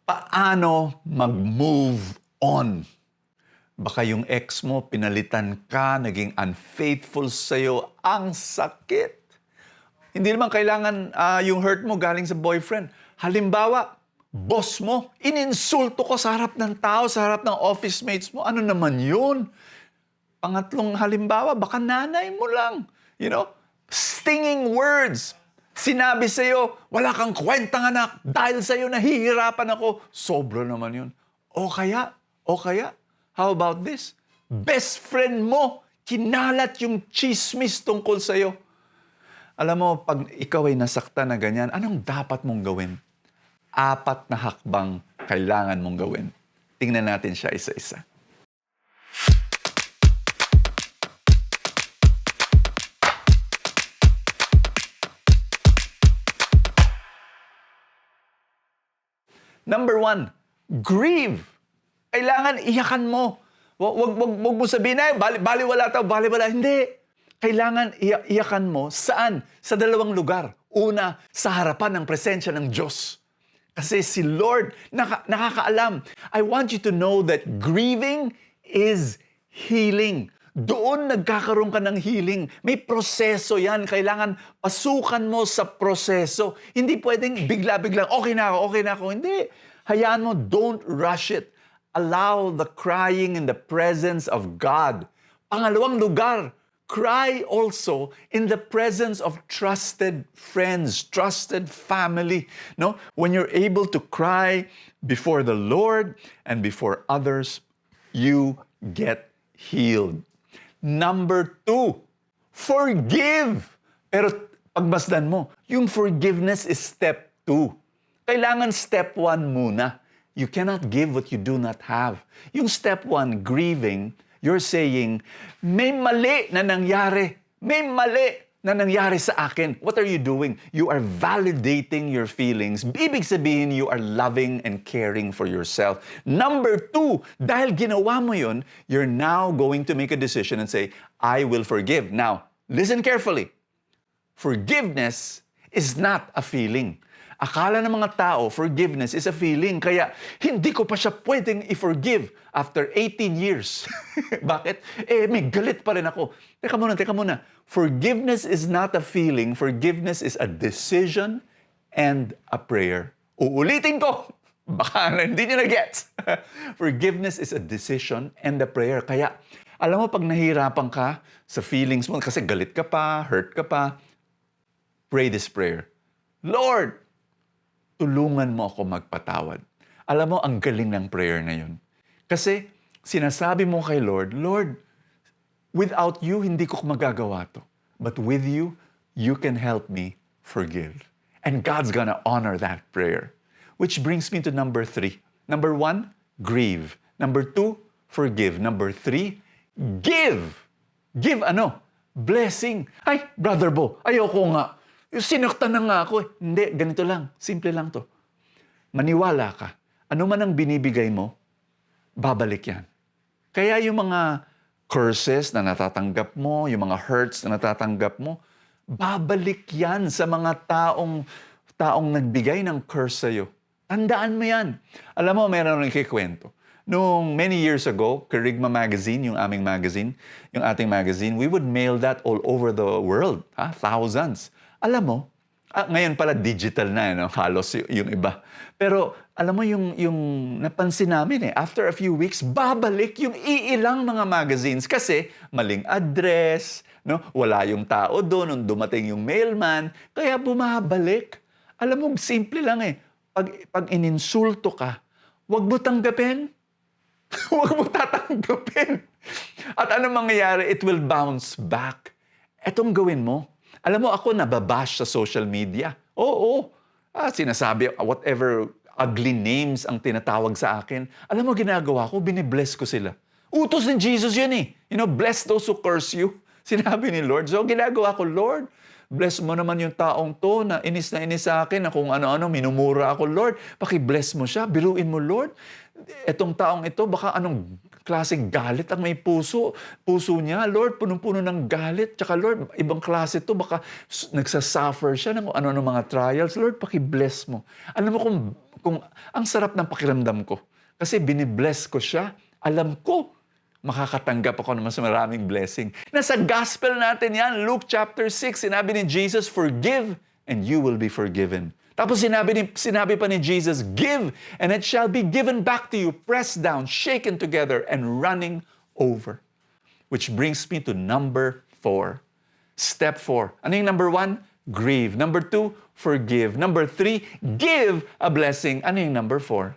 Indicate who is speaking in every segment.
Speaker 1: Paano mag-move on? Baka yung ex mo, pinalitan ka, naging unfaithful sa'yo, ang sakit. Hindi naman kailangan yung hurt mo galing sa boyfriend. Halimbawa, boss mo, ininsulto ko sa harap ng tao, sa harap ng office mates mo. Ano naman yun? Pangatlong halimbawa, baka nanay mo lang. Stinging words. Sinabi sa'yo, wala kang kwentang anak, dahil sa'yo nahihirapan ako. Sobra naman yun. O kaya, how about this? Best friend mo, kinalat yung chismis tungkol sa'yo. Alam mo, pag ikaw ay nasaktan na ganyan, anong dapat mong gawin? 4 na hakbang kailangan mong gawin. Tingnan natin siya isa-isa. Number 1, grieve. Kailangan iyakan mo. Wag mo sabihin na, baliwala tao, baliwala. Hindi. Kailangan iyakan mo. Saan? Sa 2 lugar. Una, sa harapan ng presensya ng Diyos. Kasi si Lord, nakakaalam. I want you to know that grieving is healing. Doon nagkakaroon ka ng healing. May proseso yan. Kailangan pasukan mo sa proseso. Hindi pwedeng bigla-biglang, okay na ako. Hindi. Hayaan mo, don't rush it. Allow the crying in the presence of God. Pangalawang lugar, cry also in the presence of trusted friends, trusted family. No? When you're able to cry before the Lord and before others, you get healed. Number 2, forgive. Pero pagmasdan mo, yung forgiveness is step 2. Kailangan step 1 muna. You cannot give what you do not have. Yung step 1, grieving, you're saying, may mali na nangyari. May mali na nangyari sa akin. What are you doing? You are validating your feelings. Ibig sabihin, you are loving and caring for yourself. Number 2, dahil ginawa mo yun, you're now going to make a decision and say, I will forgive. Now, listen carefully. Forgiveness is not a feeling. Akala ng mga tao, forgiveness is a feeling. Kaya, hindi ko pa siya pwedeng i-forgive after 18 years. Bakit? May galit pa rin ako. Teka muna. Forgiveness is not a feeling. Forgiveness is a decision and a prayer. Uulitin ko. Baka hindi nyo na-gets. Forgiveness is a decision and a prayer. Kaya, alam mo, pag nahihirapan ka sa feelings mo, kasi galit ka pa, hurt ka pa, pray this prayer. Lord, tulungan mo ako magpatawad. Alam mo, ang galing ng prayer na yun. Kasi sinasabi mo kay Lord, Lord, without you, hindi ko magagawa to. But with you, you can help me forgive. And God's gonna honor that prayer. Which brings me to number 3. Number 1, grieve. Number 2, forgive. Number 3, give. Give ano? Blessing. Ay, Brother Bo, ayoko nga. Sinaktan na nga ako. Hindi, ganito lang. Simple lang to. Maniwala ka. Ano man ang binibigay mo, babalik yan. Kaya yung mga curses na natatanggap mo, yung mga hurts na natatanggap mo, babalik yan sa mga taong nagbigay ng curse sa'yo. Tandaan mo yan. Alam mo, meron rin kikwento. Noong many years ago, Kerygma Magazine, yung aming magazine, yung ating magazine, we would mail that all over the world. Thousands. Alam mo, ngayon pala digital na, halos yung iba. Pero alam mo yung napansin namin after a few weeks, babalik yung iilang mga magazines kasi maling address, wala yung tao doon nung dumating yung mailman, kaya bumabalik. Alam mo, simple lang Pag ininsulto ka, wag mo tanggapin. Huwag mo tatanggapin. At ano mangyayari? It will bounce back. Etong gawin mo. Alam mo, ako nababash sa social media. Oo. Sinasabi, whatever ugly names ang tinatawag sa akin. Alam mo, ginagawa ko, binibless ko sila. Utos ni Jesus yun bless those who curse you. Sinabi ni Lord. So, ginagawa ko, Lord, bless mo naman yung taong to na inis sa akin na kung ano-ano, minumura ako, Lord. Paki-bless mo siya. Biruin mo, Lord. Etong taong ito, baka anong klaseng galit ang may puso. Puso niya, Lord, punong-puno ng galit. Tsaka Lord, ibang klase to, baka nagsasuffer siya ng ano-ano mga trials. Lord, paki-bless mo. Alam mo kung ang sarap ng pakiramdam ko. Kasi binibless ko siya. Alam ko, makakatanggap ako ng mas maraming blessing. Nasa gospel natin yan, Luke chapter 6, sinabi ni Jesus, forgive and you will be forgiven. Tapos sinabi pa ni Jesus, give and it shall be given back to you, pressed down, shaken together, and running over. Which brings me to number 4. Step 4. Ano yung number 1? Grieve. Number 2, forgive. Number 3, give a blessing. Ano yung number 4?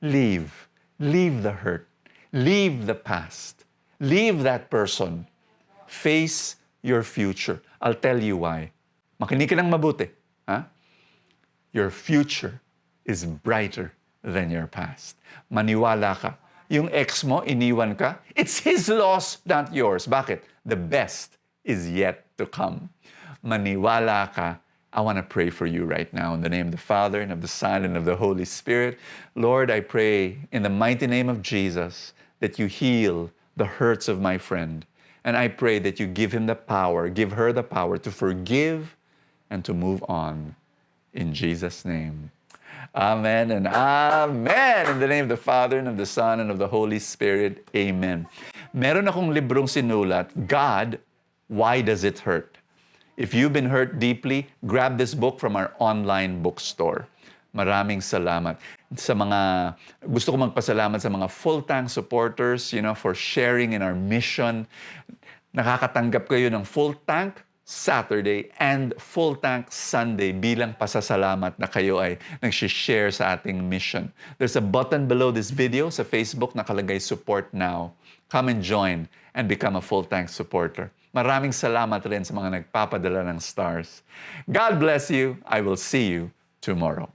Speaker 1: Leave. Leave the hurt. Leave the past. Leave that person. Face your future. I'll tell you why. Makinig ka ng mabuti. Ha? Your future is brighter than your past. Maniwala ka. Yung ex mo, iniwan ka, it's his loss, not yours. Bakit? The best is yet to come. Maniwala ka. I want to pray for you right now in the name of the Father and of the Son and of the Holy Spirit. Lord, I pray in the mighty name of Jesus that you heal the hurts of my friend. And I pray that you give him the power, give her the power to forgive and to move on. In Jesus' name. Amen and amen. In the name of the Father and of the Son and of the Holy Spirit. Amen. Meron akong librong sinulat, God, Why Does It Hurt? If you've been hurt deeply, grab this book from our online bookstore. Maraming salamat. Sa mga, gusto ko magpasalamat sa mga full-tank supporters, for sharing in our mission. Nakakatanggap kayo ng full-tank Saturday and full tank Sunday bilang pasasalamat na kayo ay nag-share sa ating mission. There's a button below this video sa Facebook nakalagay support now. Come and join and become a full tank supporter. Maraming salamat rin sa mga nagpapadala ng stars. God bless you. I will see you tomorrow.